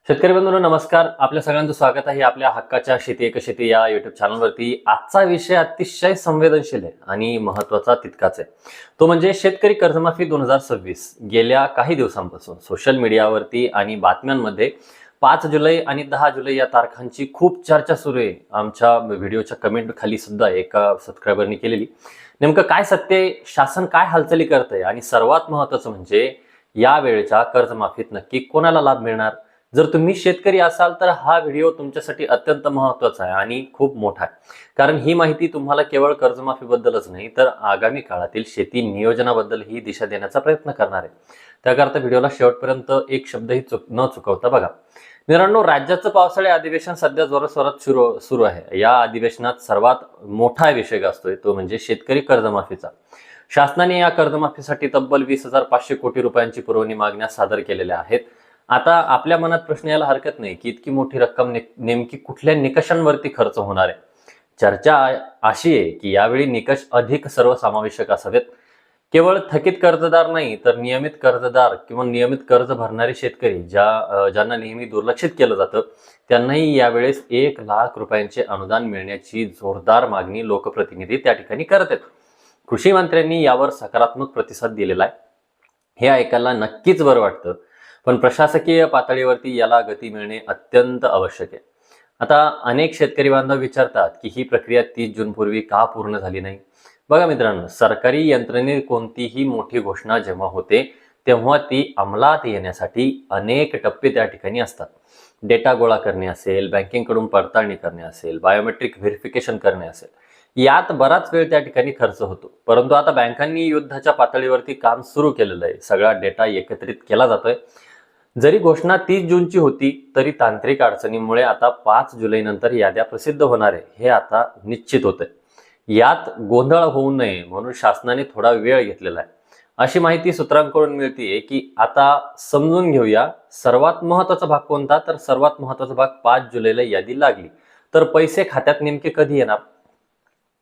शेतकरी बंधूंनो नमस्कार. आपल्या सगळ्यांचं स्वागत आहे आपल्या हक्काच्या शेती एक शेती या युट्यूब चॅनलवरती. आजचा विषय अतिशय संवेदनशील आहे आणि महत्त्वाचा तितकाच आहे. तो म्हणजे शेतकरी कर्जमाफी 2026. गेल्या काही दिवसांपासून सोशल मीडियावरती आणि बातम्यांमध्ये 5 जुलै आणि 10 जुलै या तारखांची खूप चर्चा सुरू आहे. आमच्या व्हिडिओच्या कमेंट खाली सुद्धा एका सबस्क्रायबरनी केलेली. नेमकं काय सत्य आहे, शासन काय हालचाली करतंय आणि सर्वात महत्त्वाचं म्हणजे या वेळेच्या कर्जमाफीत नक्की कोणाला लाभ मिळणार. जर तुम्ही शेतकरी असाल तर हा व्हिडिओ तुमच्यासाठी अत्यंत महत्त्वाचा आहे आणि खूप मोठा आहे. कारण ही माहिती तुम्हाला केवळ कर्जमाफीबद्दलच नाही तर आगामी काळातील शेती नियोजनाबद्दल ही दिशा देण्याचा प्रयत्न करणार आहे. त्याकरता व्हिडिओला शेवटपर्यंत एक शब्दही न चुकवता बघा. मित्रांनो, राज्याचं पावसाळी अधिवेशन सध्या जोराशोरात सुरू आहे. या अधिवेशनात सर्वात मोठा विषय गाजतोय तो म्हणजे शेतकरी कर्जमाफीचा. शासनाने या कर्जमाफीसाठी तब्बल 20,500 कोटी रुपयांची पुरवणी मागण्या सादर केलेल्या आहेत. आता आपल्या मनात प्रश्न यायला हरकत नाही की इतकी मोठी रक्कम नेमकी कुठल्या निकषांवरती खर्च होणार आहे. चर्चा अशी आहे की यावेळी निकष अधिक सर्वसमावेशक असावेत. केवळ थकीत कर्जदार नाही तर नियमित कर्जदार किंवा नियमित कर्ज भरणारे शेतकरी ज्यांना नेहमी दुर्लक्षित केलं जातं त्यांनाही यावेळेस 1,00,000 रुपयांचे अनुदान मिळण्याची जोरदार मागणी लोकप्रतिनिधी त्या ठिकाणी करत आहेत. कृषी मंत्र्यांनी यावर सकारात्मक प्रतिसाद दिलेला आहे. हे ऐकायला नक्कीच बरं वाटतं, पण प्रशासकीय पातळीवरती याला गती मिळणे अत्यंत आवश्यक आहे. आता अनेक शेतकरी बांधव विचारतात की ही प्रक्रिया 30 जून पूर्वी का पूर्ण झाली नाही. बघा मित्रांनो, सरकारी यंत्रणेत कोणतीही मोठी घोषणा जेव्हा होते तेव्हा ती अंमलात येण्यासाठी अनेक टप्पे त्या ठिकाणी असतात. डेटा गोळा करणे असेल, बँकेकडून पडताळणी करणे असेल, बायोमेट्रिक व्हेरिफिकेशन करणे असेल, यात बराच वेळ त्या ठिकाणी खर्च होतो. परंतु आता बँकांनी युद्धाच्या पातळीवरती काम सुरू केलेलं आहे. सगळा डेटा एकत्रित केला जातोय. जरी घोषणा 30 जूनची होती तरी तांत्रिक अडचणीमुळे आता 5 जुलै नंतर याद्या प्रसिद्ध होणार आहे हे आता निश्चित होतंय. यात गोंधळ होऊ नये म्हणून शासनाने थोडा वेळ घेतलेला आहे. अशी माहिती सूत्रांकडून मिळते की आता समजून घेऊया सर्वात महत्त्वाचा भाग कोणता. तर सर्वात महत्त्वाचा भाग 5 जुलैला यादी लागली तर पैसे खात्यात नेमके कधी येणार.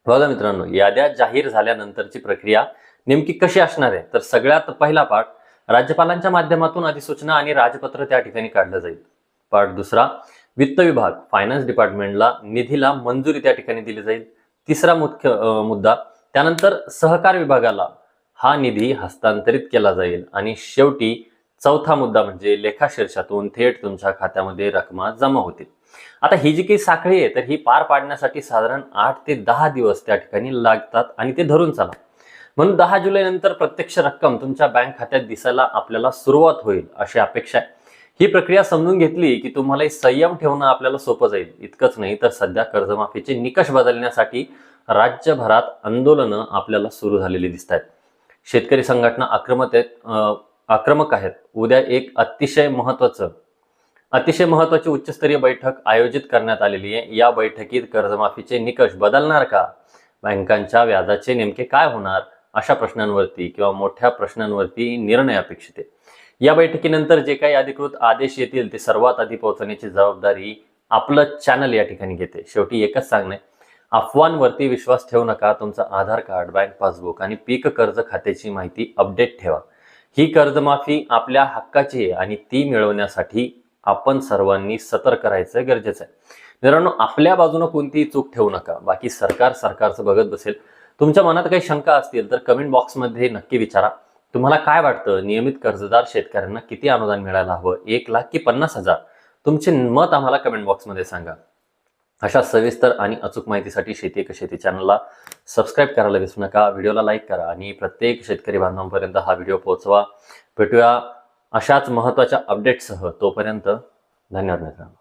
बघा मित्रांनो, याद्या जाहीर झाल्यानंतरची प्रक्रिया नेमकी कशी असणार आहे. तर सगळ्यात पहिला पार्ट, राज्यपालांच्या माध्यमातून अधिसूचना आणि राजपत्र त्या ठिकाणी काढलं जाईल. पार्ट दुसरा, वित्त विभाग फायनान्स डिपार्टमेंटला निधीला मंजुरी त्या ठिकाणी दिली जाईल. तिसरा मुख्य मुद्दा, त्यानंतर सहकार विभागाला हा निधी हस्तांतरित केला जाईल. आणि शेवटी चौथा मुद्दा म्हणजे लेखाशीर्षातून थेट तुमच्या खात्यामध्ये रक्कम जमा होतील. आता ही जी काही साखळी आहे तर ही पार पाडण्यासाठी साधारण 8 ते 10 दिवस त्या ठिकाणी लागतात आणि ते धरून चला. म्हणून 10 जुलै नंतर प्रत्यक्ष रक्कम तुमच्या बँक खात्यात दिसायला आपल्याला सुरुवात होईल अशी अपेक्षा आहे. ही प्रक्रिया समजून घेतली की तुम्हालाही संयम ठेवणं आपल्याला सोपं जाईल. इतकंच नाही तर सध्या कर्जमाफीचे निकष बदलण्यासाठी राज्यभरात आंदोलनं आपल्याला सुरू झालेली दिसत आहेत. शेतकरी संघटना आक्रमक आहेत. उद्या एक अतिशय महत्त्वाची उच्चस्तरीय बैठक आयोजित करण्यात आलेली आहे. या बैठकीत कर्जमाफीचे निकष बदलणार का, बँकांच्या व्याजाचे नेमके काय होणार, अशा प्रश्नांवरती किंवा मोठ्या प्रश्नांवरती निर्णय अपेक्षित आहे. या बैठकीनंतर जे काही अधिकृत आदेश येतील ते सर्वात आधी पोहोचवण्याची जबाबदारी आपलं चॅनल या ठिकाणी घेते. शेवटी एकच सांगणे, अफवांवरती विश्वास ठेवू नका. तुमचं आधार कार्ड, बँक पासबुक आणि पीक कर्ज खात्याची माहिती अपडेट ठेवा. ही कर्जमाफी आपल्या हक्काची आहे आणि ती मिळवण्यासाठी आपण सर्वांनी सतर्क राहायचं गरजेचं आहे. मित्रांनो, आपल्या बाजूने कोणतीही चूक ठेवू नका. बाकी सरकारचं बघत बसेल. तुमच्या मनात काही शंका असतील तर कमेंट बॉक्समध्ये नक्की विचारा. तुम्हाला काय वाटतं, नियमित कर्जदार शेतकऱ्यांना किती अनुदान मिळायला हवं, 1,00,000 की 50,000? तुमचे मत आम्हाला कमेंट बॉक्समध्ये सांगा. अशा सविस्तर आणि अचूक माहितीसाठी शेती एक शेती चॅनलला सबस्क्राईब करायला विसरू नका. व्हिडिओला लाईक करा आणि प्रत्येक शेतकरी बांधवांपर्यंत हा व्हिडिओ पोहोचवा. भेटूया अशाच महत्त्वाच्या अपडेट्ससह. तोपर्यंत धन्यवाद मित्रांनो.